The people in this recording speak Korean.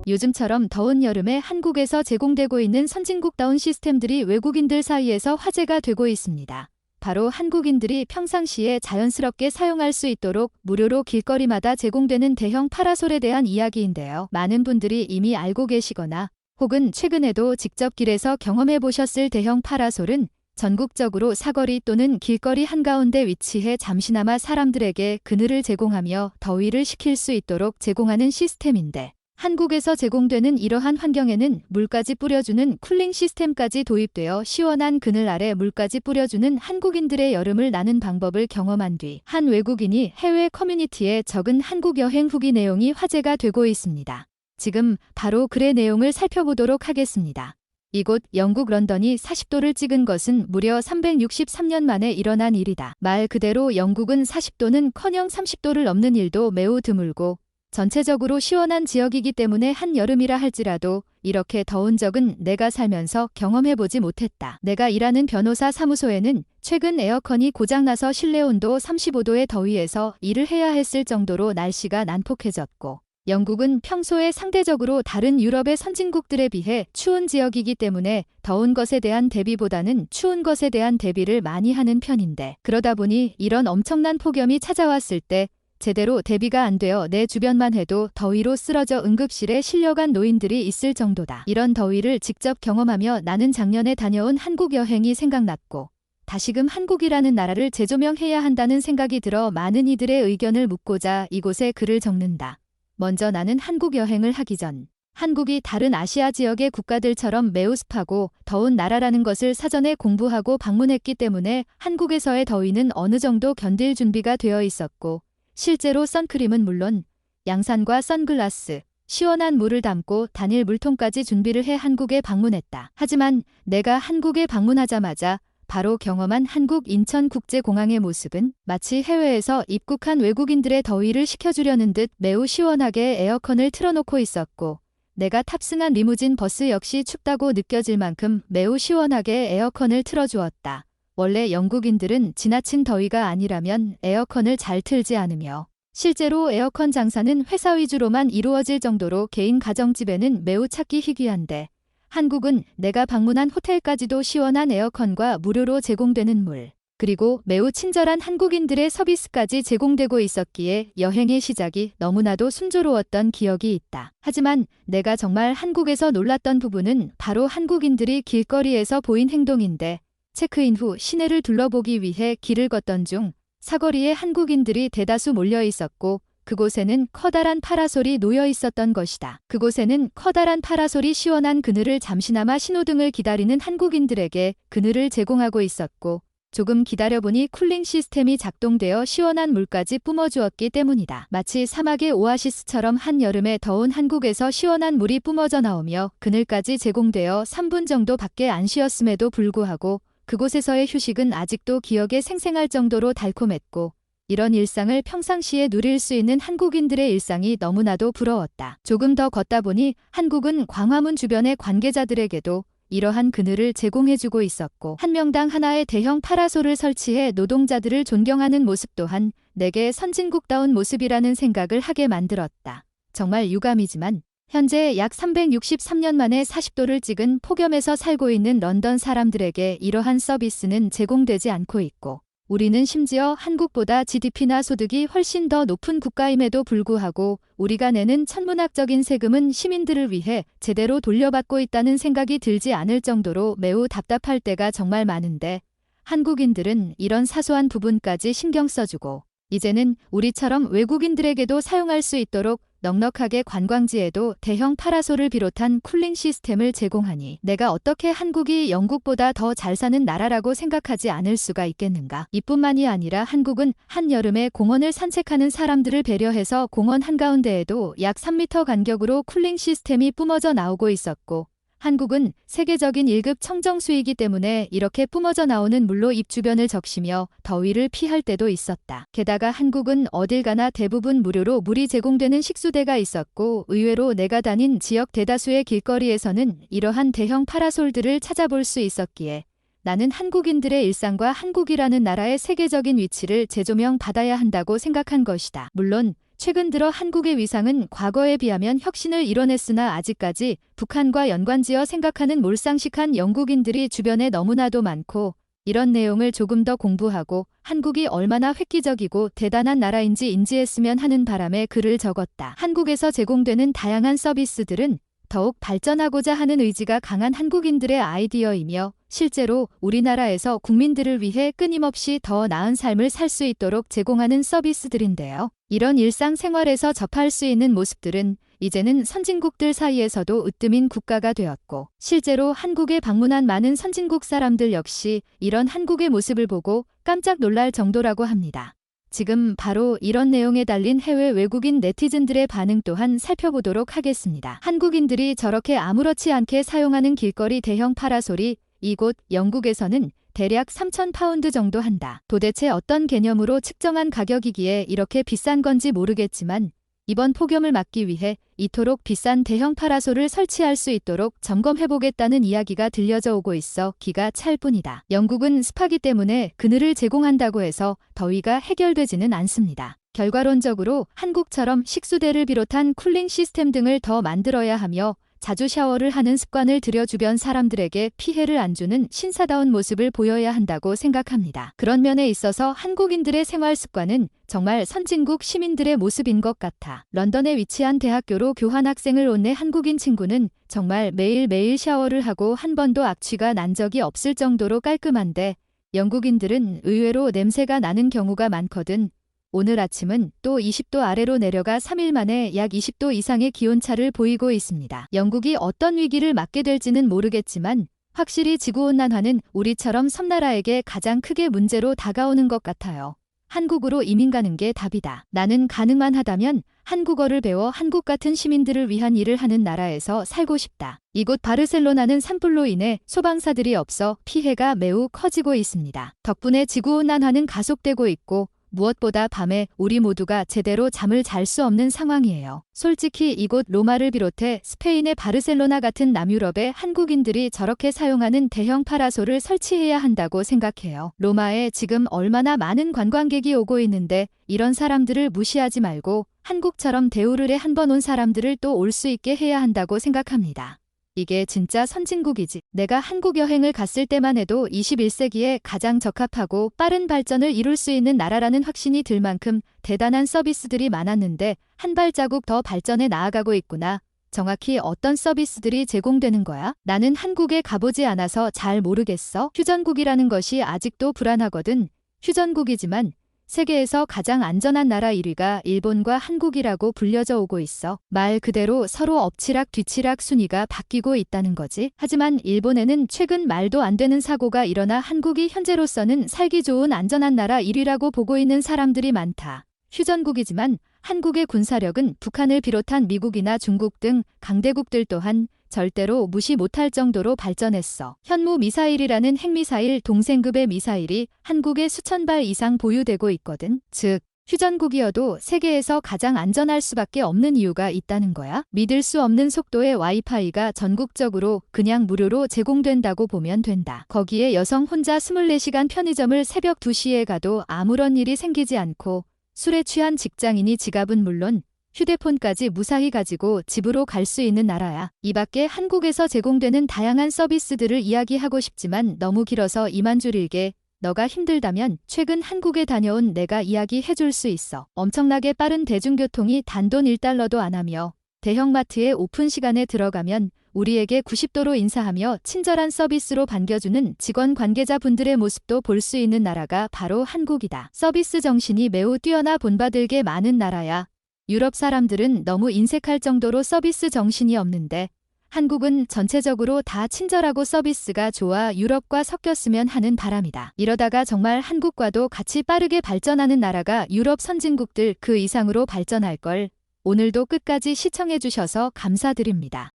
요즘처럼 더운 여름에 한국에서 제공되고 있는 선진국다운 시스템들이 외국인들 사이에서 화제가 되고 있습니다. 바로 한국인들이 평상시에 자연스럽게 사용할 수 있도록 무료로 길거리마다 제공되는 대형 파라솔에 대한 이야기인데요. 많은 분들이 이미 알고 계시거나 혹은 최근에도 직접 길에서 경험해 보셨을 대형 파라솔은 전국적으로 사거리 또는 길거리 한가운데 위치해 잠시나마 사람들에게 그늘을 제공하며 더위를 식힐 수 있도록 제공하는 시스템인데, 한국에서 제공되는 이러한 환경에는 물까지 뿌려주는 쿨링 시스템까지 도입되어 시원한 그늘 아래 물까지 뿌려주는 한국인들의 여름을 나는 방법을 경험한 뒤 한 외국인이 해외 커뮤니티에 적은 한국 여행 후기 내용이 화제가 되고 있습니다. 지금 바로 글의 내용을 살펴보도록 하겠습니다. 이곳 영국 런던이 40도를 찍은 것은 무려 363년 만에 일어난 일이다. 말 그대로 영국은 40도는커녕 30도를 넘는 일도 매우 드물고 전체적으로 시원한 지역이기 때문에 한여름이라 할지라도 이렇게 더운 적은 내가 살면서 경험해보지 못했다. 내가 일하는 변호사 사무소에는 최근 에어컨이 고장나서 실내 온도 35도의 더위에서 일을 해야 했을 정도로 날씨가 난폭해졌고, 영국은 평소에 상대적으로 다른 유럽의 선진국들에 비해 추운 지역이기 때문에 더운 것에 대한 대비보다는 추운 것에 대한 대비를 많이 하는 편인데, 그러다 보니 이런 엄청난 폭염이 찾아왔을 때 제대로 대비가 안 되어 내 주변만 해도 더위로 쓰러져 응급실에 실려간 노인들이 있을 정도다. 이런 더위를 직접 경험하며 나는 작년에 다녀온 한국 여행이 생각났고, 다시금 한국이라는 나라를 재조명해야 한다는 생각이 들어 많은 이들의 의견을 묻고자 이곳에 글을 적는다. 먼저 나는 한국 여행을 하기 전 한국이 다른 아시아 지역의 국가들처럼 매우 습하고 더운 나라라는 것을 사전에 공부하고 방문했기 때문에 한국에서의 더위는 어느 정도 견딜 준비가 되어 있었고, 실제로 선크림은 물론 양산과 선글라스, 시원한 물을 담고 다닐 물통까지 준비를 해 한국에 방문했다. 하지만 내가 한국에 방문하자마자 바로 경험한 한국 인천국제공항의 모습은 마치 해외에서 입국한 외국인들의 더위를 식혀주려는 듯 매우 시원하게 에어컨을 틀어놓고 있었고, 내가 탑승한 리무진 버스 역시 춥다고 느껴질 만큼 매우 시원하게 에어컨을 틀어주었다. 원래 영국인들은 지나친 더위가 아니라면 에어컨을 잘 틀지 않으며, 실제로 에어컨 장사는 회사 위주로만 이루어질 정도로 개인 가정집에는 매우 찾기 희귀한데, 한국은 내가 방문한 호텔까지도 시원한 에어컨과 무료로 제공되는 물, 그리고 매우 친절한 한국인들의 서비스까지 제공되고 있었기에 여행의 시작이 너무나도 순조로웠던 기억이 있다. 하지만 내가 정말 한국에서 놀랐던 부분은 바로 한국인들이 길거리에서 보인 행동인데, 체크인 후 시내를 둘러보기 위해 길을 걷던 중 사거리에 한국인들이 대다수 몰려 있었고, 그곳에는 커다란 파라솔이 놓여 있었던 것이다. 그곳에는 커다란 파라솔이 시원한 그늘을 잠시나마 신호등을 기다리는 한국인들에게 그늘을 제공하고 있었고, 조금 기다려보니 쿨링 시스템이 작동되어 시원한 물까지 뿜어주었기 때문이다. 마치 사막의 오아시스처럼 한여름에 더운 한국에서 시원한 물이 뿜어져 나오며 그늘까지 제공되어 3분 정도 밖에 안 쉬었음에도 불구하고 그곳에서의 휴식은 아직도 기억에 생생할 정도로 달콤했고, 이런 일상을 평상시에 누릴 수 있는 한국인들의 일상이 너무나도 부러웠다. 조금 더 걷다 보니 한국은 광화문 주변의 관계자들에게도 이러한 그늘을 제공해주고 있었고, 한 명당 하나의 대형 파라솔을 설치해 노동자들을 존경하는 모습 또한 내게 선진국다운 모습이라는 생각을 하게 만들었다. 정말 유감이지만 현재 약 363년 만에 40도를 찍은 폭염에서 살고 있는 런던 사람들에게 이러한 서비스는 제공되지 않고 있고, 우리는 심지어 한국보다 GDP나 소득이 훨씬 더 높은 국가임에도 불구하고 우리가 내는 천문학적인 세금은 시민들을 위해 제대로 돌려받고 있다는 생각이 들지 않을 정도로 매우 답답할 때가 정말 많은데, 한국인들은 이런 사소한 부분까지 신경 써주고 이제는 우리처럼 외국인들에게도 사용할 수 있도록 넉넉하게 관광지에도 대형 파라솔을 비롯한 쿨링 시스템을 제공하니 내가 어떻게 한국이 영국보다 더 잘 사는 나라라고 생각하지 않을 수가 있겠는가. 이뿐만이 아니라 한국은 한여름에 공원을 산책하는 사람들을 배려해서 공원 한가운데에도 약 3m 간격으로 쿨링 시스템이 뿜어져 나오고 있었고, 한국은 세계적인 1급 청정수이기 때문에 이렇게 뿜어져 나오는 물로 입 주변을 적시며 더위를 피할 때도 있었다. 게다가 한국은 어딜 가나 대부분 무료로 물이 제공되는 식수대가 있었고, 의외로 내가 다닌 지역 대다수의 길거리에서는 이러한 대형 파라솔들을 찾아볼 수 있었기에 나는 한국인들의 일상과 한국이라는 나라의 세계적인 위치를 재조명 받아야 한다고 생각한 것이다. 물론 최근 들어 한국의 위상은 과거에 비하면 혁신을 이뤄냈으나 아직까지 북한과 연관지어 생각하는 몰상식한 영국인들이 주변에 너무나도 많고, 이런 내용을 조금 더 공부하고 한국이 얼마나 획기적이고 대단한 나라인지 인지했으면 하는 바람에 글을 적었다. 한국에서 제공되는 다양한 서비스들은 더욱 발전하고자 하는 의지가 강한 한국인들의 아이디어이며 실제로 우리나라에서 국민들을 위해 끊임없이 더 나은 삶을 살 수 있도록 제공하는 서비스들인데요. 이런 일상생활에서 접할 수 있는 모습들은 이제는 선진국들 사이에서도 으뜸인 국가가 되었고, 실제로 한국에 방문한 많은 선진국 사람들 역시 이런 한국의 모습을 보고 깜짝 놀랄 정도라고 합니다. 지금 바로 이런 내용에 달린 해외 외국인 네티즌들의 반응 또한 살펴보도록 하겠습니다. 한국인들이 저렇게 아무렇지 않게 사용하는 길거리 대형 파라솔이 이곳 영국에서는 대략 3,000파운드 정도 한다. 도대체 어떤 개념으로 측정한 가격이기에 이렇게 비싼 건지 모르겠지만 이번 폭염을 막기 위해 이토록 비싼 대형 파라솔을 설치할 수 있도록 점검해보겠다는 이야기가 들려져 오고 있어 기가 찰 뿐이다. 영국은 습하기 때문에 그늘을 제공한다고 해서 더위가 해결되지는 않습니다. 결과론적으로 한국처럼 식수대를 비롯한 쿨링 시스템 등을 더 만들어야 하며 자주 샤워를 하는 습관을 들여 주변 사람들에게 피해를 안 주는 신사다운 모습을 보여야 한다고 생각합니다. 그런 면에 있어서 한국인들의 생활 습관은 정말 선진국 시민들의 모습인 것 같아. 런던에 위치한 대학교로 교환학생을 온 내 한국인 친구는 정말 매일매일 샤워를 하고 한 번도 악취가 난 적이 없을 정도로 깔끔한데 영국인들은 의외로 냄새가 나는 경우가 많거든. 오늘 아침은 또 20도 아래로 내려가 3일 만에 약 20도 이상의 기온차를 보이고 있습니다. 영국이 어떤 위기를 맞게 될지는 모르겠지만 확실히 지구온난화는 우리처럼 섬나라에게 가장 크게 문제로 다가오는 것 같아요. 한국으로 이민 가는 게 답이다. 나는 가능만 하다면 한국어를 배워 한국 같은 시민들을 위한 일을 하는 나라에서 살고 싶다. 이곳 바르셀로나는 산불로 인해 소방사들이 없어 피해가 매우 커지고 있습니다. 덕분에 지구온난화는 가속되고 있고 무엇보다 밤에 우리 모두가 제대로 잠을 잘 수 없는 상황이에요. 솔직히 이곳 로마를 비롯해 스페인의 바르셀로나 같은 남유럽의 한국인들이 저렇게 사용하는 대형 파라솔을 설치해야 한다고 생각해요. 로마에 지금 얼마나 많은 관광객이 오고 있는데 이런 사람들을 무시하지 말고 한국처럼 대우를 해 한 번 온 사람들을 또 올 수 있게 해야 한다고 생각합니다. 이게 진짜 선진국이지. 내가 한국 여행을 갔을 때만 해도 21세기에 가장 적합하고 빠른 발전을 이룰 수 있는 나라라는 확신이 들 만큼 대단한 서비스들이 많았는데 한 발자국 더 발전해 나아가고 있구나. 정확히 어떤 서비스들이 제공되는 거야? 나는 한국에 가보지 않아서 잘 모르겠어. 휴전국이라는 것이 아직도 불안하거든. 휴전국이지만 세계에서 가장 안전한 나라 1위가 일본과 한국이라고 불려져 오고 있어. 말 그대로 서로 엎치락 뒤치락 순위가 바뀌고 있다는 거지. 하지만 일본에는 최근 말도 안 되는 사고가 일어나 한국이 현재로서는 살기 좋은 안전한 나라 1위라고 보고 있는 사람들이 많다. 휴전국이지만 한국의 군사력은 북한을 비롯한 미국이나 중국 등 강대국들 또한 절대로 무시 못할 정도로 발전했어. 현무 미사일이라는 핵미사일 동생급의 미사일이 한국에 수천 발 이상 보유되고 있거든. 즉, 휴전국이어도 세계에서 가장 안전할 수밖에 없는 이유가 있다는 거야. 믿을 수 없는 속도의 와이파이가 전국적으로 그냥 무료로 제공된다고 보면 된다. 거기에 여성 혼자 24시간 편의점을 새벽 2시에 가도 아무런 일이 생기지 않고 술에 취한 직장인이 지갑은 물론 휴대폰까지 무사히 가지고 집으로 갈 수 있는 나라야. 이 밖에 한국에서 제공되는 다양한 서비스들을 이야기하고 싶지만 너무 길어서 이만 줄일게. 너가 힘들다면 최근 한국에 다녀온 내가 이야기해줄 수 있어. 엄청나게 빠른 대중교통이 단돈 1달러도 안 하며 대형마트의 오픈 시간에 들어가면 우리에게 90도로 인사하며 친절한 서비스로 반겨주는 직원 관계자분들의 모습도 볼 수 있는 나라가 바로 한국이다. 서비스 정신이 매우 뛰어나 본받을게 많은 나라야. 유럽 사람들은 너무 인색할 정도로 서비스 정신이 없는데 한국은 전체적으로 다 친절하고 서비스가 좋아 유럽과 섞였으면 하는 바람이다. 이러다가 정말 한국과도 같이 빠르게 발전하는 나라가 유럽 선진국들 그 이상으로 발전할 걸. 오늘도 끝까지 시청해주셔서 감사드립니다.